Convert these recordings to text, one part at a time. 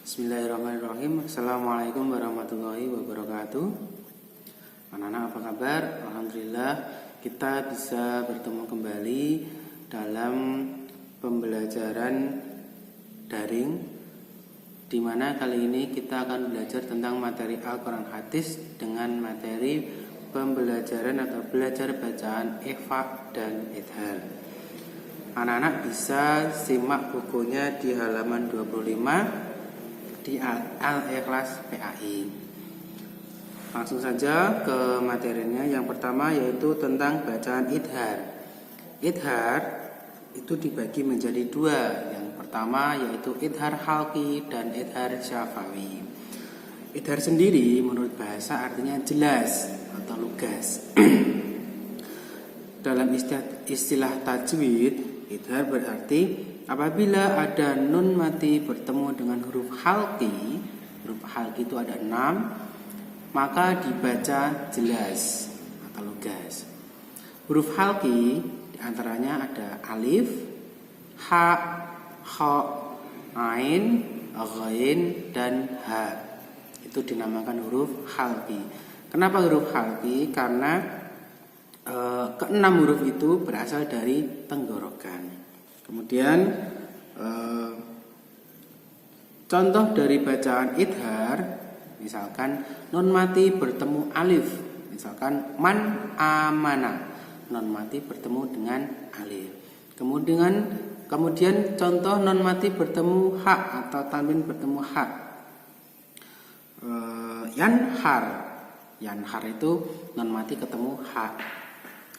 Bismillahirrahmanirrahim. Assalamualaikum warahmatullahi wabarakatuh. Anak-anak apa kabar? Alhamdulillah kita bisa bertemu kembali dalam pembelajaran daring, di mana kali ini kita akan belajar tentang materi Al-Quran Hadis dengan materi pembelajaran atau belajar bacaan ikhfa dan idhar. Anak-anak bisa simak bukunya di halaman 25 di Al-Ikhlas PAI. Langsung saja ke materinya. Yang pertama yaitu tentang bacaan idhar. Idhar itu dibagi menjadi dua. Yang pertama yaitu idhar halqi dan idhar syafawi. Idhar sendiri menurut bahasa artinya jelas atau lugas. Dalam istilah tajwid, idhar berarti apabila ada nun mati bertemu dengan huruf halqi itu ada 6, maka dibaca jelas atau lugas. Huruf halqi diantaranya ada alif, ha, kha, ain, ghain, dan ha. Itu dinamakan huruf halqi. Kenapa huruf halqi? Karena keenam huruf itu berasal dari tenggorokan. Kemudian contoh dari bacaan idhar, misalkan nun mati bertemu alif, misalkan man amana, nun mati bertemu dengan alif. Kemudian contoh nun mati bertemu ha atau tanwin bertemu ha, yanhar itu nun mati ketemu ha.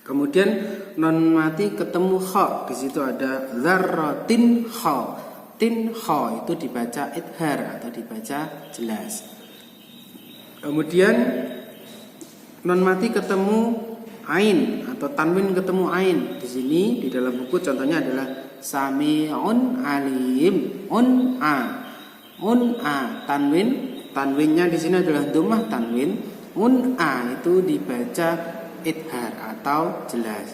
Kemudian non mati ketemu kha, di situ ada dzarratin kha. Tin kha itu dibaca idhar atau dibaca jelas. Kemudian non mati ketemu ain atau tanwin ketemu ain. Di sini di dalam buku contohnya adalah sami'un alim, tanwinnya di sini adalah dhammah tanwin. Itu dibaca idhar atau jelas.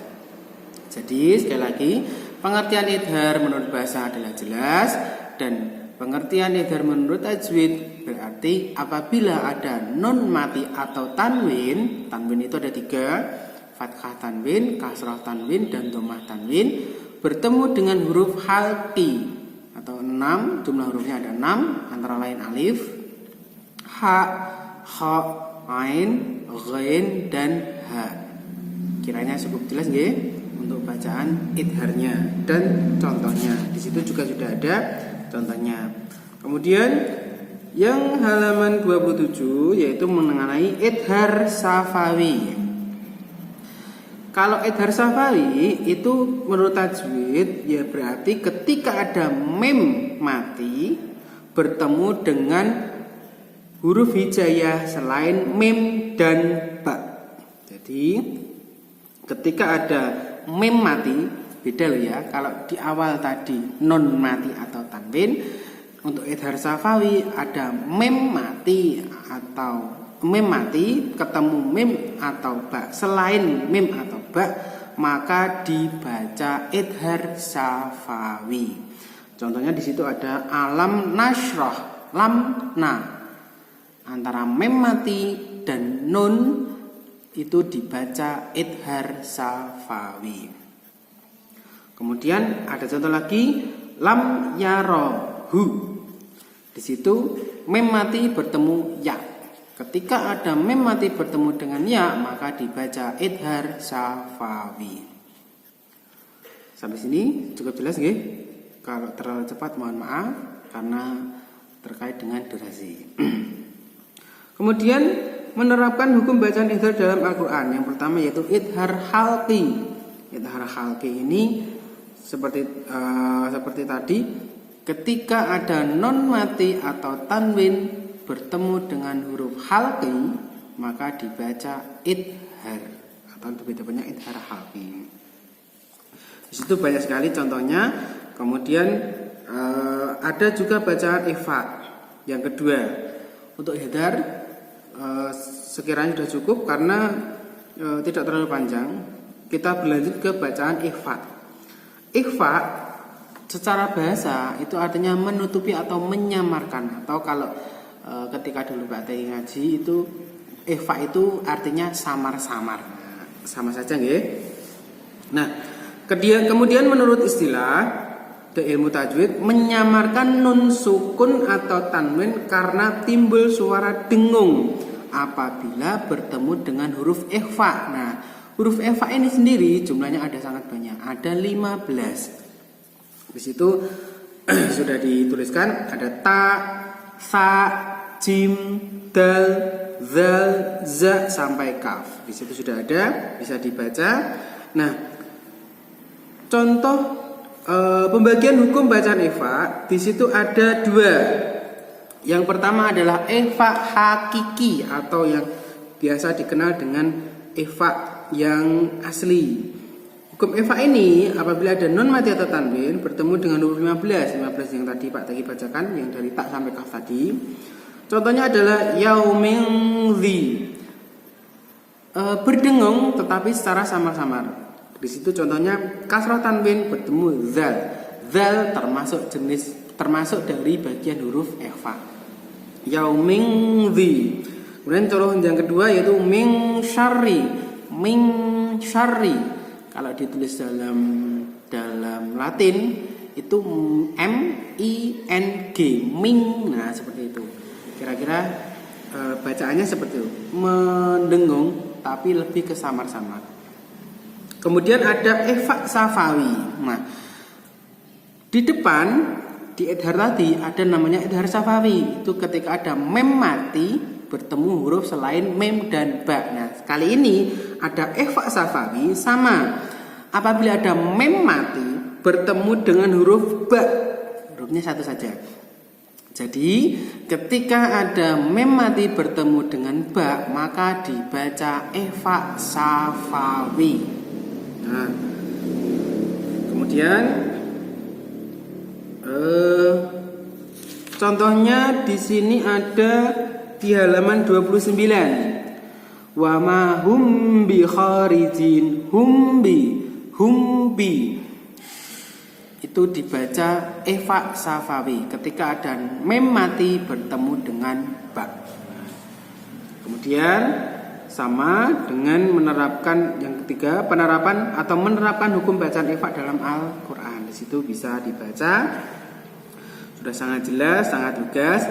Jadi sekali lagi, pengertian idhar menurut bahasa adalah jelas, dan pengertian idhar menurut tajwid berarti apabila ada nun mati atau tanwin itu ada 3, fathah tanwin, kasrah tanwin, dan dhammah tanwin, bertemu dengan huruf halqi atau 6, jumlah hurufnya ada 6, antara lain alif, ha, kha, ain, ghain, dan ha. Kiranya cukup jelas nggih untuk bacaan idharnya dan contohnya. Di situ juga sudah ada contohnya. Kemudian yang halaman 27 yaitu mengenai idhar safawi. Kalau idhar safawi itu menurut tajwid ya berarti ketika ada mim mati bertemu dengan huruf hijaiyah selain mim dan ba. Jadi ketika ada mim mati, beda loh ya. Kalau di awal tadi nun mati atau tanwin, untuk idhar safawi ada mim mati atau mim mati ketemu mim atau ba. Selain mim atau ba, maka dibaca idhar safawi. Contohnya di situ ada alam nashrah, lam na. Antara mim mati dan nun itu dibaca idhar safawi. Kemudian ada contoh lagi lam yarahu. Di situ mim mati bertemu ya. Ketika ada mim mati bertemu dengan ya, maka dibaca idhar safawi. Sampai sini cukup jelas nggih? Kalau terlalu cepat mohon maaf karena terkait dengan durasi. Kemudian menerapkan hukum bacaan idhar dalam Al-Quran. Yang pertama yaitu idhar halqi. Idhar halqi ini seperti tadi, ketika ada non mati atau tanwin bertemu dengan huruf halqi, maka dibaca idhar atau lebih tepatnya idhar halqi. Di situ banyak sekali contohnya. Kemudian ada juga bacaan ikhfa. Yang kedua, untuk idhar sekiranya sudah cukup karena tidak terlalu panjang. Kita berlanjut ke bacaan ikhfa. Ikhfa secara bahasa itu artinya menutupi atau menyamarkan, atau kalau ketika dulu Mbak Teh ngaji itu ikhfa itu artinya samar-samar. Nah, sama saja nggih. Nah, kemudian menurut istilah ilmu tajwid, menyamarkan nun sukun atau tanwin karena timbul suara dengung apabila bertemu dengan huruf ikhfa. Nah, huruf ikhfa ini sendiri jumlahnya ada sangat banyak, ada 15. Di situ sudah dituliskan ada ta, sa, jim, dal, zal, za sampai kaf. Di situ sudah ada, bisa dibaca. Nah, contoh pembagian hukum bacaan ikhfa di situ ada 2. Yang pertama adalah ikhfa hakiki atau yang biasa dikenal dengan ikhfa yang asli. Hukum ikhfa ini apabila ada nun mati atau tanwin bertemu dengan huruf 15 yang tadi Pak Tegi bacakan, yang dari tak sampai kaf tadi. Contohnya adalah yaumin dzi, berdengung tetapi secara samar-samar. Di situ contohnya kasrah tanwin bertemu zal. Zal termasuk dari bagian huruf ikhfa. Yaumin dzi. Kemudian contoh yang kedua yaitu min syarri. Min syarri. Kalau ditulis dalam Latin itu M I N G, min. Nah, seperti itu. Kira-kira bacaannya seperti itu. Mendengung tapi lebih ke samar-samar. Kemudian ada ikhfa safawi. Nah, di depan di idhar tadi ada namanya idhar safawi. Itu ketika ada mem mati bertemu huruf selain mem dan ba. Nah, kali ini ada ikhfa safawi sama. Apabila ada mem mati bertemu dengan huruf ba. Hurufnya satu saja. Jadi, ketika ada mem mati bertemu dengan ba, maka dibaca ikhfa safawi. Nah, kemudian contohnya di sini ada di halaman 29. Wa ma hum bi kharijin, humbi itu dibaca ikhfa safawi ketika ada mem mati bertemu dengan ba. Kemudian sama dengan menerapkan yang ketiga, penerapan atau menerapkan hukum bacaan ikhfa dalam Al-Qur'an. Di situ bisa dibaca, sudah sangat jelas, sangat lugas.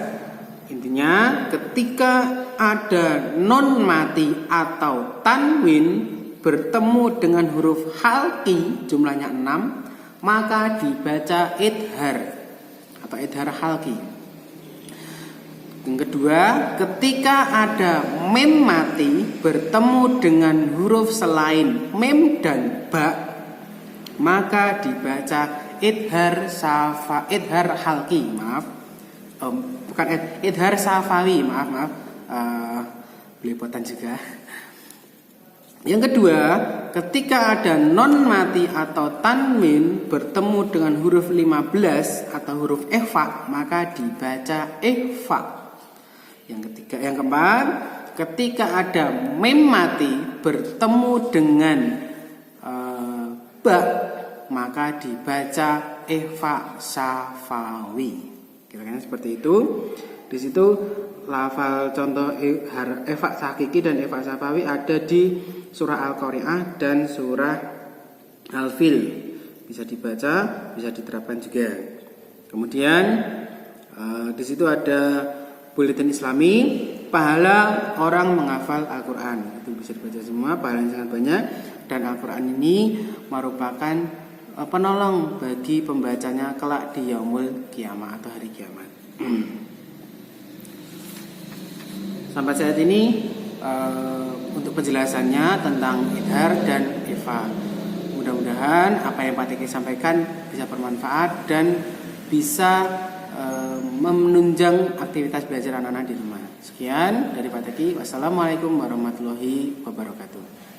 Intinya ketika ada non mati atau tanwin bertemu dengan huruf halqi jumlahnya 6, maka dibaca idhar atau idhar halqi. Yang kedua, ketika ada mem mati bertemu dengan huruf selain mem dan ba, maka dibaca idhar halqi. Bukan idhar safawi, maaf. Belepotan juga. Yang kedua, ketika ada non mati atau tanwin bertemu dengan huruf 15 atau huruf ikhfa, maka dibaca ikhfa. Yang keempat, ketika ada mem mati bertemu dengan ba, maka dibaca ikhfa safawi. Kira-kira seperti itu. Di situ lafal contoh ikhfa hakiki dan ikhfa safawi ada di surah Al-Qari'ah dan surah Al-Fil. Bisa dibaca, bisa diterapkan juga. Kemudian di situ ada buletin Islami, pahala orang menghafal Al-Quran. Itu bisa dibaca semua, pahalanya sangat banyak. Dan Al-Quran ini merupakan penolong bagi pembacanya kelak di yaumul kiamah atau hari kiamat. Sampai saat ini untuk penjelasannya tentang idhar dan ikhfa. Mudah-mudahan apa yang Pak Teki sampaikan bisa bermanfaat dan bisa menunjang aktivitas belajar anak-anak di rumah. Sekian dari Pak Teki. Wassalamualaikum warahmatullahi wabarakatuh.